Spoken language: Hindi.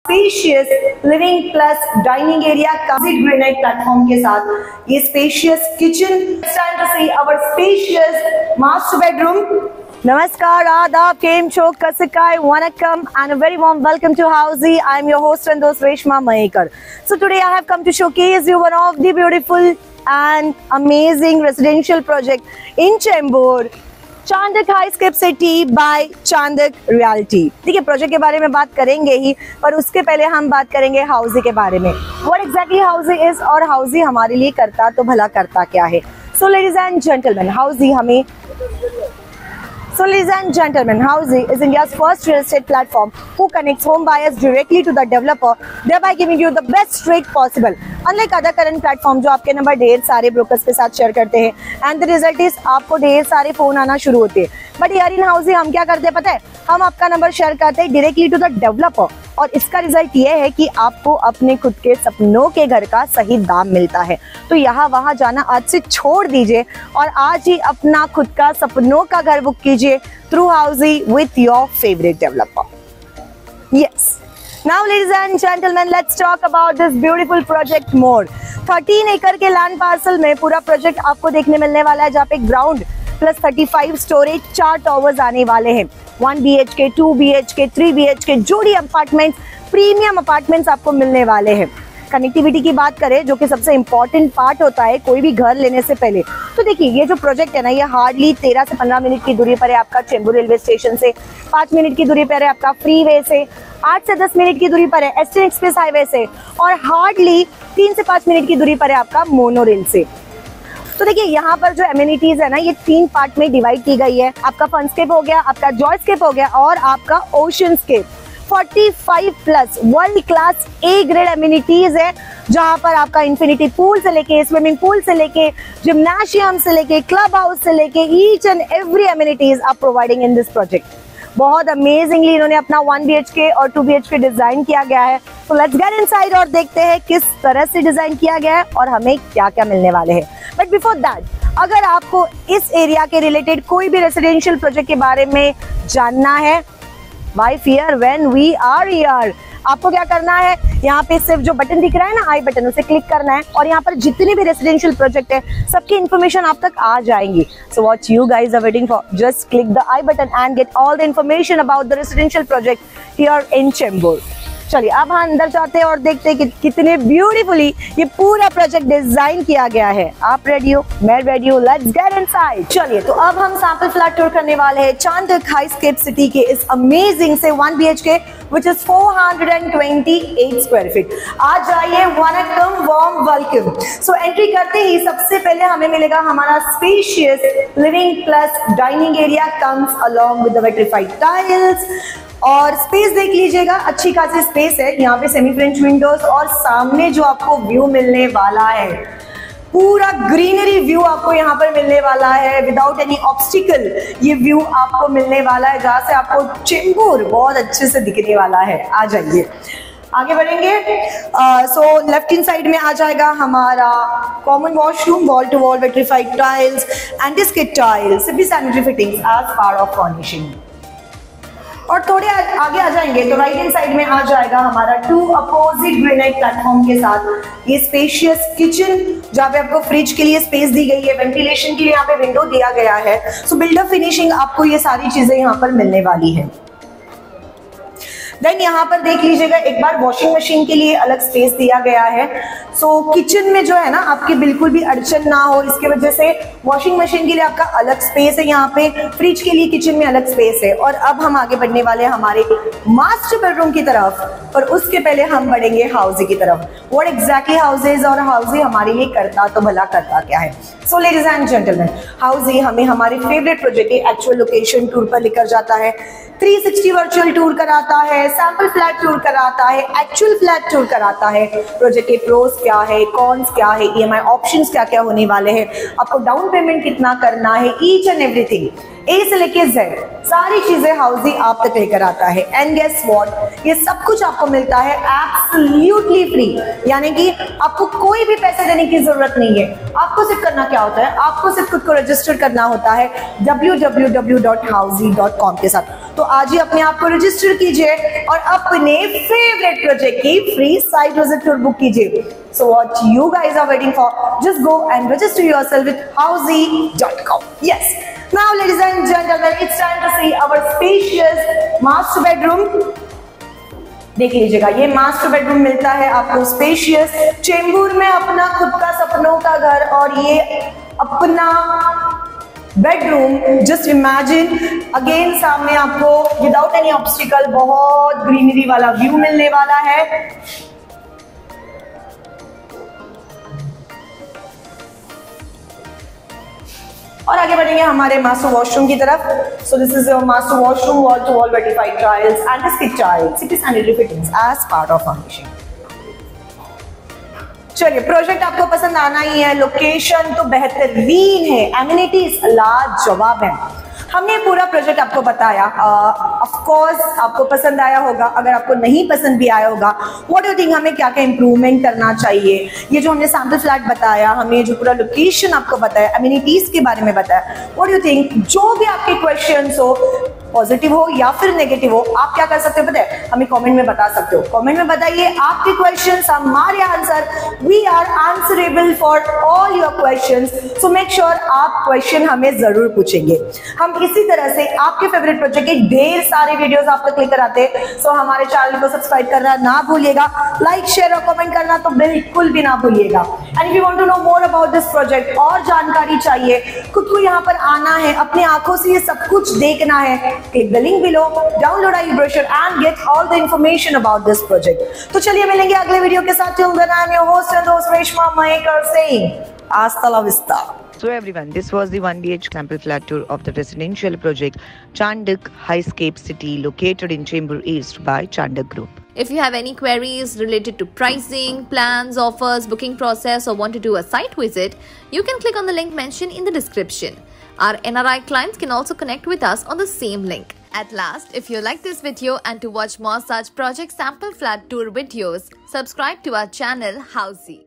Spacious living plus dining area complete granite platform के साथ ये spacious kitchen, time to see our spacious master bedroom. Namaskar, Adab, Kem Cho, Kasikai, Vanakkam, and a very warm welcome to Housey. I am your host and host Reshma Mahekar. So today I have come to showcase you one of the beautiful and amazing residential project in Chembur, Chandak Highscape City by Chandak Realty. देखिए प्रोजेक्ट के बारे में बात करेंगे ही, पर उसके पहले हम बात करेंगे हाउसी के बारे में। व्हाट एग्जैक्टली हाउसी इज और हाउसी हमारे लिए करता तो भला करता क्या है। So ladies and gentleman, Housey is India's first real estate platform who connects home buyers directly to the developer, thereby giving you the best rate possible. Unlike other current platform जो आपके नंबर ढेर सारे ब्रोकर्स के साथ शेयर करते हैं, and the result is आपको ढेर सारे फोन आना शुरू होते हैं। बट यार इन Housey हम क्या करते हैं पता है, हम आपका नंबर शेयर करते हैं डायरेक्टली टू द डेवलपर, और इसका रिजल्ट ये है कि आपको अपने खुद के सपनों के घर का सही दाम मिलता है। तो यहाँ वहाँ जाना आज से छोड़ दीजिए और आज ही अपना खुद का सपनों का घर बुक कीजिए through Housiey with your favourite developer. Yes, now ladies and gentleman, let's talk about this beautiful project more. 13 एकड़ के लैंड पार्सल में पूरा प्रोजेक्ट आपको देखने मिलने वाला है, जहाँ पे ग्राउंड प्लस 35 स्टोरेज 4 टावर्स आने वाले हैं। 1 BHK, 2 BHK, 3 BHK जोड़ी अपार्टमेंट्स, प्रीमियम अपार्टमेंट्स आपको मिलने वाले हैं। कनेक्टिविटी की बात करें जो कि सबसे इंपॉर्टेंट पार्ट होता है कोई भी घर लेने से पहले, तो देखिए ये जो प्रोजेक्ट है ना, ये हार्डली 13 से 15 मिनट की दूरी पर है आपका चेंबूर रेलवे स्टेशन से, 5 मिनट की दूरी पर है आपका फ्री वे से, 8 से 10 मिनट की दूरी पर है ईस्टर्न एक्सप्रेस हाईवे से, और हार्डली 3 से 5 मिनट की दूरी पर है आपका मोनो रेल से। तो देखिए यहाँ पर जो एमिनिटीज है ना, ये 3 पार्ट में डिवाइड की गई है। आपका फनस्केप हो गया, आपका जॉयस्केप हो गया और आपका ओशनस्केप। 45 plus world class A grade amenities है, जहाँ पर आपका इंफिनिटी पूल से लेके, स्विमिंग पूल से लेके, जिम्नाशियम से लेके, क्लब हाउस से लेके, ईच एंड एवरी एमिनिटीज आप प्रोवाइडिंग इन दिस प्रोजेक्ट। बहुत अमेजिंगली इन्होंने अपना 1 BHK और 2 BHK डिजाइन किया गया है। तो लेट्स गेट इनसाइड और देखते हैं किस तरह से डिजाइन किया गया है और हमें क्या क्या मिलने वाले हैं। बट बिफोर दैट, अगर आपको इस एरिया के रिलेटेड कोई भी रेसिडेंशियल प्रोजेक्ट के बारे में जानना है, why fear when we are here, आपको क्या करना है, यहाँ पे सिर्फ जो बटन दिख रहा है ना, आई बटन, उसे क्लिक करना है और यहाँ पर जितने भी रेसिडेंशियल प्रोजेक्ट है सबकी इन्फॉर्मेशन आप तक आ जाएंगी। So what you guys are waiting for, just click the I button and get all the information about the residential project here in Chembur. चलिए अब हम अंदर जाते हैं और देखते हैं कि कितने ब्यूटीफुली ये पूरा प्रोजेक्ट डिजाइन किया गया है। आप रेडी हो, मैं रेडी हूँ, लेट्स गेट इनसाइड। चलिए तो अब हम सैंपल फ्लैट टूर करने वाले हैं चांदक हाईस्केप सिटी के इस अमेजिंग से 1 BHK which is 428 square feet. आज जाइए, vanakkam, warm welcome. So entry करते ही सबसे पहले हमें मिलेगा हमारा spacious living plus dining area comes along with the vitrified tiles. और स्पेस देख लीजिएगा, अच्छी खासी स्पेस है। यहाँ पे सेमी फ्रेंच विंडोज और सामने जो आपको व्यू मिलने वाला है, पूरा ग्रीनरी व्यू आपको यहाँ पर मिलने वाला है विदाउट एनी ऑब्स्टिकल। ये व्यू आपको मिलने वाला है जहाँ से आपको चेंबूर बहुत अच्छे से दिखने वाला है। आ जाइए, आगे बढ़ेंगे। सो लेफ्ट इन साइड में आ जाएगा हमारा common washroom, wall to wall vitrified tiles, anti skid tiles, सभी sanitary fittings as part of furnishing. और थोड़े आगे आ जाएंगे तो राइट हैंड साइड में आ जाएगा हमारा 2 अपोजिट ग्रेनाइट प्लेटफॉर्म के साथ ये स्पेशियस किचन, जहाँ पे आपको फ्रिज के लिए स्पेस दी गई है, वेंटिलेशन के लिए यहाँ पे विंडो दिया गया है। सो बिल्डर फिनिशिंग आपको ये सारी चीजें यहाँ पर मिलने वाली है। देन यहाँ पर देख लीजिएगा एक बार वॉशिंग मशीन के लिए अलग स्पेस दिया गया है। सो किचन में जो है ना आपकी बिल्कुल भी अड़चन ना हो, इसके वजह से वॉशिंग मशीन के लिए आपका अलग स्पेस है, यहाँ पे फ्रिज के लिए किचन में अलग स्पेस है। और अब हम आगे बढ़ने वाले हैं हमारे मास्टर बेडरूम की तरफ, और उसके पहले हम बढ़ेंगे हाउसी की तरफ। व्हाट एग्जैक्टली हाउसेज और हाउसी हमारे लिए करता तो भला करता क्या है। सो लेडीज एंड जेंटलमैन, हाउसी हमें हमारे फेवरेट प्रोजेक्ट के एक्चुअल लोकेशन टूर पर लेकर जाता है, 360 वर्चुअल टूर कराता है, सैंपल फ्लैट टूर कराता है, एक्चुअल फ्लैट टूर कराता है, प्रोजेक्ट के प्रोस क्या है, कॉन्स क्या है, EMI ऑप्शंस क्या क्या होने वाले हैं, आपको डाउन पेमेंट कितना करना है, ईच एंड एवरीथिंग ए से लेके जेड सारी चीजें हाउसी आप तक लेकर आता है। एंड गेस व्हाट, ये सब कुछ आपको मिलता है एब्सोल्युटली फ्री, यानी कि आपको कोई भी पैसे देने की जरूरत नहीं है। आपको सिर्फ करना क्या होता है, आपको सिर्फ खुद को रजिस्टर करना होता है www.housey.com के साथ। तो आज ही अपने आप को रजिस्टर कीजिए और अपने फेवरेट प्रोजेक्ट की free site visit tour book कीजिए। So what you guys are waiting for? Just go and register yourself with Housey.com. Yes. Now, ladies and gentlemen, it's time to see our spacious master bedroom. देख लीजिएगा, ये मास्टर बेडरूम मिलता है आपको स्पेशियस चेंबूर में, अपना खुद का सपनों का घर और ये अपना बेडरूम। जस्ट इमेजिन, अगेन सामने आपको विदाउट एनी ऑब्स्टिकल बहुत ग्रीनरी वाला व्यू मिलने वाला है। और आगे बढ़ेंगे हमारे मास्टर वॉशरूम की तरफ। So this is your master washroom, wall to wall vitrified tiles anti स्टिक टाइल्स, सिटी sanitary fittings as part of furnishing. चलिए, प्रोजेक्ट आपको पसंद आना ही है, लोकेशन तो बेहतरीन है, एमिनिटीज लाजवाब है। हमने पूरा प्रोजेक्ट आपको बताया, ऑफ कोर्स आपको पसंद आया होगा। अगर आपको नहीं पसंद भी आया होगा, व्हाट डू यू थिंक, हमें क्या क्या इंप्रूवमेंट करना चाहिए, ये जो हमने सैंपल फ्लैट बताया, हमें जो पूरा लोकेशन आपको बताया, एमिनिटीज के बारे में बताया, व्हाट डू यू थिंक, जो भी आपके क्वेश्चंस हो, पॉजिटिव हो या फिर नेगेटिव हो, आप क्या कर सकते हो पता है, हमें कमेंट में बता सकते हो। कमेंट में बताइए आपके क्वेश्चंस, हमारे answer, we are answerable for all your questions. So make sure आप क्वेश्चन हमें जरूर पूछेंगे। हम इसी तरह से आपके फेवरेट प्रोजेक्ट के ढेर सारे वीडियोस आप तक लेकर आते हैं। सो हमारे चैनल को सब्सक्राइब करना ना भूलिएगा, लाइक शेयर और कमेंट करना तो बिल्कुल भी ना भूलिएगा। And if you want to know more about this project, और जानकारी चाहिए, खुद को यहाँ पर आना है, अपनी आंखों से ये सब कुछ देखना है, click the link below, download our e-brochure and get all the information about this project. तो चलिए मिलेंगे अगले वीडियो के साथ। Till then, I am your host and host Reshma Mahekar saying hasta la vista. So everyone, this was the 1BH sample flat tour of the residential project Chandak Highscape City, located in Chembur East by Chandak Group. If you have any queries related to pricing, plans, offers, booking process, or want to do a site visit, you can click on the link mentioned in the description. Our NRI clients can also connect with us on the same link. At last, if you like this video and to watch more such project sample flat tour videos, subscribe to our channel Housey.